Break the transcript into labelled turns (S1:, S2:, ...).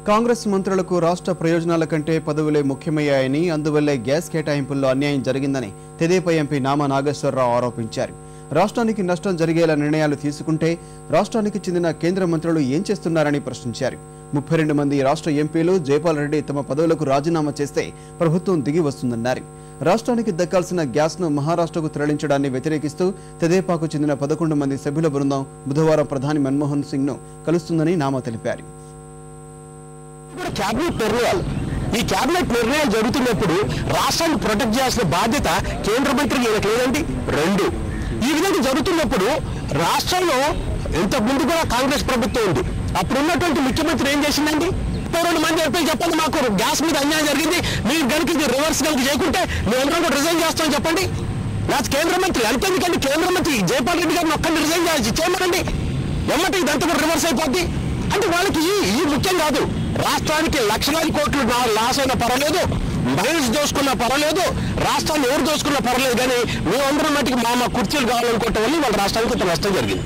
S1: కాంగ్రెస్ మంత్రులకు రాష్ట్ర ప్రయోజనాల కంటే పదవులే ముఖ్యమయ్యాయని, అందువల్లే గ్యాస్ కేటాయింపుల్లో అన్యాయం జరిగిందని తెదేపా ఎంపీ నామా నాగేశ్వరరావు ఆరోపించారు. రాష్ట్రానికి నష్టం జరిగేలా నిర్ణయాలు తీసుకుంటే రాష్ట్రానికి చెందిన కేంద్ర మంత్రులు ఏం చేస్తున్నారని ప్రశ్నించారు. 32 మంది రాష్ట్ర ఎంపీలు జైపాల్ రెడ్డి తమ పదవులకు రాజీనామా చేస్తే ప్రభుత్వం దిగి వస్తుందన్నారు. రాష్ట్రానికి దక్కాల్సిన గ్యాస్ను మహారాష్ట్రకు తరలించడాన్ని వ్యతిరేకిస్తూ తెదేపాకు చెందిన 11 మంది సభ్యుల బృందం బుధవారం ప్రధాని మన్మోహన్ సింగ్ను కలుస్తుందని నామా తెలిపారు.
S2: ఈ కేబినెట్ నిర్ణయాలు జరుగుతున్నప్పుడు రాష్ట్రాన్ని ప్రొటెక్ట్ చేయాల్సిన బాధ్యత కేంద్ర మంత్రికి లేదండి. 2 ఈ విధంగా జరుగుతున్నప్పుడు రాష్ట్రంలో ఇంతకు ముందు కూడా కాంగ్రెస్ ప్రభుత్వం ఉంది. అప్పుడు ఉన్నటువంటి ముఖ్యమంత్రి ఏం చేసిందండి? 2 మంది ఎంపీలు చెప్పండి, మాకు గ్యాస్ మీద అన్యాయం జరిగింది, మీరు కనుక ఇది రివర్స్ కనుక చేయకుంటే మేమందరం కూడా రిజైన్ చేస్తామని చెప్పండి. లేకపోతే కేంద్ర మంత్రి అంతేందుకండి, కేంద్ర మంత్రి జైపాల్ రెడ్డి గారిని ఒక్కరిని రిజైన్ చేయమనండి. ఎమ్మటి ఇదంతా కూడా రివర్స్ అయిపోద్ది. అంటే వాళ్ళకి ఈ ముఖ్యం కాదు. రాష్ట్రానికి లక్షలాది కోట్లు లాస్ అయినా పర్వాలేదు, మైన్స్ దోసుకున్నా పర్వాలేదు, రాష్ట్రాన్ని ఎవరు దోసుకున్నా పర్వాలేదు, కానీ మేమందరం మట్టికి మా కుర్చీలు కావాలనుకోవటం వల్ల వాళ్ళ రాష్ట్రానికి ఇంత నష్టం జరిగింది.